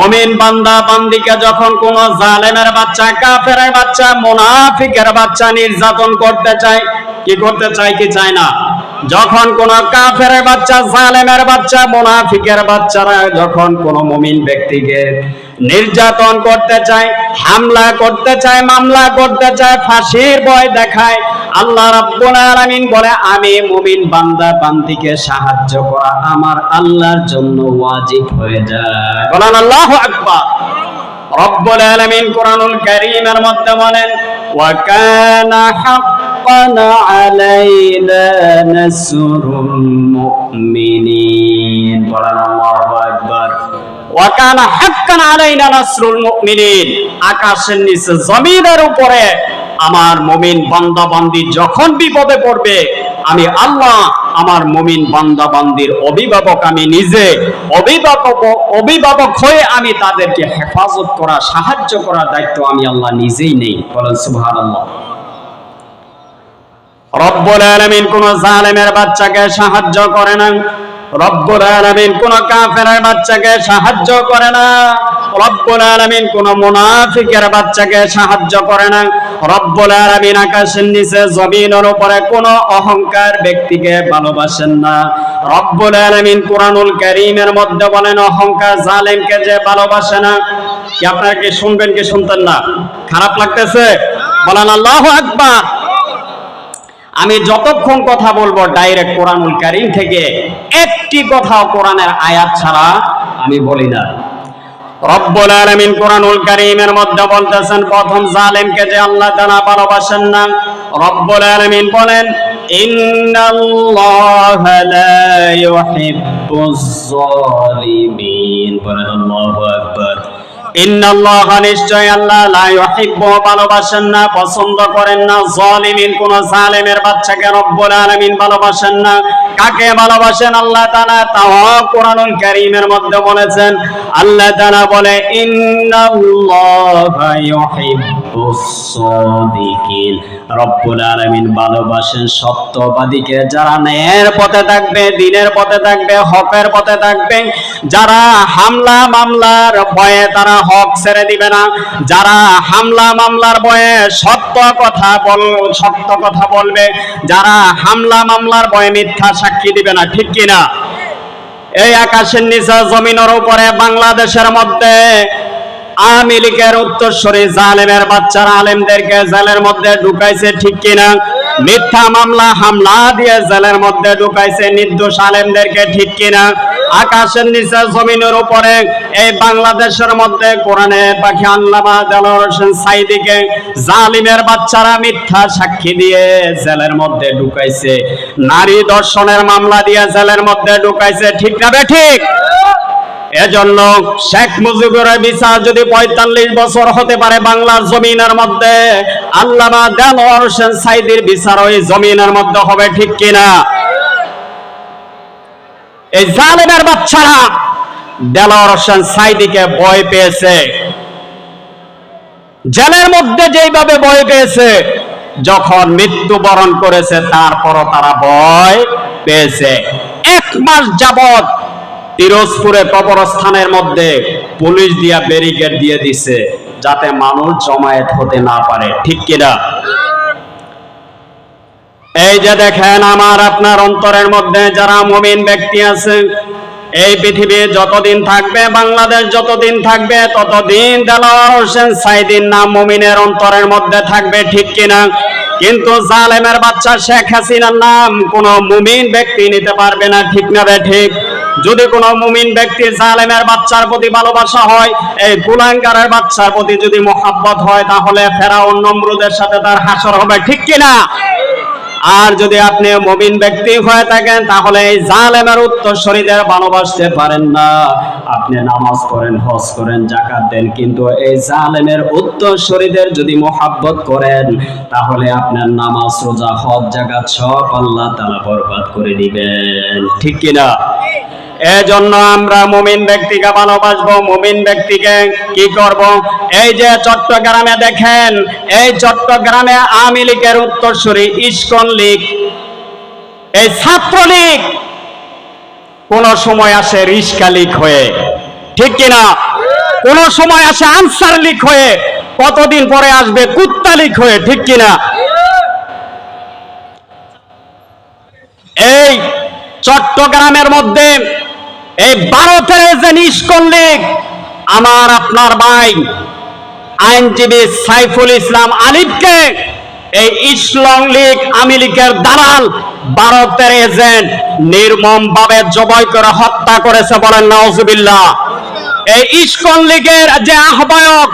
মুমিন বান্দা বান্দিকে যখন কোন জালেমের বাচ্চা, কাফেরের বাচ্চা, মুনাফিকের বাচ্চা নির্যাতন করতে চায়, কি করতে চায় কি চায় না? যখন কোন কাফেরের বাচ্চা, জালেমের বাচ্চা, মুনাফিকের বাচ্চারা যখন কোন মুমিন ব্যক্তিকে নির্যাতন করতে চায়, হামলা করতে চায়, মামলা করতে চায়, ফাঁসির ভয় দেখায়, আল্লাহ রাব্বুল আলামিন বলে আমি মুমিন বান্দা বান্দিকে সাহায্য করা আমার আল্লাহর জন্য ওয়াজিব হয়ে যায়। বলেন আল্লাহু আকবার। রব্বুল আলামিন কোরআনুল কারীমের মধ্যে বলেন ওয়া কানা হাক্কান আলাইনা নাসরুল মুমিনিন। বলেন আল্লাহু আকবার। ওয়া কানা হাক্কান আলাইনা নাসরুল মুমিনিন। আকাশের নিচে জমিনের উপরে আমার মুমিন বান্দা বান্দি যখন বিপদে পড়বে, আমি আল্লাহ আমার মুমিন বান্দা বান্দির অভিভাবক, আমি নিজে অভিভাবক হয়ে আমি তাদেরকে হেফাজত করা, সাহায্য করার দায়িত্ব আমি আল্লাহ নিজেই নেই। বলেন সুবহানাল্লাহ। রব্বুল আলামিন কোন জালেমের বাচ্চাকে সাহায্য করে না, রব্বুল আলামিন কোন কাফেরের বাচ্চাকে সাহায্য করে না, রব্বুল আলামিন কোন মুনাফিকের বাচ্চাকে সাহায্য করে না, রব্বুল আলামিন আকাশের নিচে জমিনের উপরে কোন অহংকার ব্যক্তিকে ভালোবাসেন না। রব্বুল আলামিন কোরআনুল কারীমের মধ্যে বলেন অহংকার জালেমকে যে ভালোবাসে না। কি আপনারা কি শুনবেন কি শুনতেন না? খারাপ লাগতেছে? বলেন আল্লাহু আকবার। আমি যতক্ষণ কথা বলবো ডাইরেক্ট কোরআনুল কারীম থেকে, একটি কথাও কোরআনের আয়াত ছাড়া আমি বলি না। রব্বুল আলামিন কোরআনুল কারীমের মধ্যে বলতেছেন প্রথম জালেমকে যে আল্লাহ তাআলা ভালোবাসেন না। রব্বুল আলামিন বলেন ইন্নাল্লাহা লা ইউহিব্বুজ জালিমিন। বলেন আল্লাহু আকবার। ইন্নাল্লাহা নিশ্চয় আল্লাহ লা ইউহিব্বু ভালোবাসেন না, পছন্দ করেন না জালিমিন কোন জালেমের বাচ্চাকে রব্বুল আলামিন ভালোবাসেন না। কাকে ভালোবাসেন আল্লাহ তাআলা? তাও কোরআনুল কারীমের মধ্যে বলেছেন। আল্লাহ তাআলা বলে ইন্নাল্লাহা ইউহিব্বুস সাদিকিন। রব্বুল আলামিন ভালোবাসেন সত্যবাদীকে, যারা ন্যায়ের পথে থাকবে, দ্বীনের পথে থাকবে, হকের পথে থাকবে, যারা হামলা মামলার ভয়ে তারা হক ছেড়ে দিবে না, যারা হামলা মামলার ভয়ে সত্য কথা বলবে, যারা হামলা মামলার ভয়ে মিথ্যা সাক্ষী দিবে না। ঠিক কিনা? এই আকাশের নিচে জমিনের উপরে বাংলাদেশের মধ্যে আওয়ামী লীগের উত্তরসূরি জালেমের বাচ্চারা আলেমদেরকে জেলের মধ্যে ঢুকাইছে। ঠিক কিনা? মিথ্যা মামলা হামলা দিয়ে জেলের মধ্যে ঢুকাইছে নির্দোষ আলেমদেরকে। ঠিক কিনা? আকাশের নিচে জমিনের উপরে এই বাংলাদেশের মধ্যে কোরআনে পাখি আল্লামা দেলোয়ার হোসেন সাঈদীকে জালিমের বাচ্চারা মিথ্যা সাক্ষী দিয়ে জেলের মধ্যে ঢুকাইছে, নারী ধর্ষণের মামলা দিয়ে জেলের মধ্যে ঢুকাইছে। ঠিক না ঠিক? এজন্য শেখ মুজিবের বিচার যদি ৪৫ বছর হতে পারে বাংলার জমিনের মধ্যে, আল্লামা দেলোয়ার হোসেন সাঈদীর বিচার ওই জমিনের মধ্যে হবে। ঠিক কিনা? এই জালেমের বাচ্চারা দেলোয়ার হোসেন সাঈদীকে ভয় পেয়েছে, জেলের মধ্যে যেইভাবে ভয় পেয়েছে, যখন মৃত্যুবরণ করেছে তারপরও তারা ভয় পেয়েছে। ১ মাস যাবত পিরোজপুরে কবরস্থানের মধ্যে পুলিশ দিয়া ব্যারিকেড দিয়ে দিছে, যাতে মানুষ জমায়েত হতে না পারে। ঠিক কিনা? এই যে দেখেন আমার আপনার অন্তরের মধ্যে যারা মুমিন ব্যক্তি আছে, এই পৃথিবী যতদিন থাকবে, বাংলাদেশ যতদিন থাকবে, ততদিন দেলোয়ার হোসেন সাঈদীর নাম মুমিনের অন্তরের মধ্যে থাকবে। ঠিক কিনা? কিন্তু জালেমের বাচ্চা শেখ হাসিনার নাম কোন মুমিন ব্যক্তি নিতে পারবে না। ঠিক না ঠিক? যদি কোন মুমিন ব্যক্তি জালেমের বাচ্চার প্রতি ভালোবাসা হয়, এই কুলাঙ্গারের বাচ্চার প্রতি যদি মোহাব্বত হয়, তাহলে ফেরাউন নমরুদের সাথে তার হাসর হবে। ঠিক কিনা? আর যদি আপনি মুমিন ব্যক্তি হয়ে থাকেন, তাহলে এই জালেমের উত্তরসূরিদের ভালোবাসতে পারেন না। আপনি নামাজ পড়েন, হজ করেন, যাকাত দেন, কিন্তু এই জালেমের উত্তরসূরিদের যদি মোহাব্বত করেন, তাহলে আপনার নামাজ, রোজা, হজ, যাকাত সব আল্লাহ তাআলা বরবাদ করে দিবেন। ঠিক কিনা? এজন্য আমরা মুমিন ব্যক্তিকে ভালোবাসবো। মুমিন ব্যক্তিকে কি করব? এই যে চট্টগ্রামে দেখেন, এই চট্টগ্রামে আওয়ামী লীগের উত্তরসূরি ইসকন লীগ, এই ছাত্রলীগ কোন সময় আসে রিস্কা লীগ হয়ে। ঠিক কিনা? কোন সময় আসে আনসার লীগ হয়ে, কতদিন পরে আসবে কুত্তা লীগ হয়ে, ঠিক কিনা? এই চট্টগ্রামের মধ্যে এই ভারতের যে ইস্কন লীগ, আমার আপনার ভাই আইনজীবী সাইফুল ইসলাম আলিফকে এই ইসলাম লীগ আওয়ামী লীগের দালাল, ভারতের এজেন্ট নির্মম ভাবে জবাই করে হত্যা করেছে, বলেন নাউজুবিল্লাহ। এই ইস্কন লীগের যে আহ্বায়ক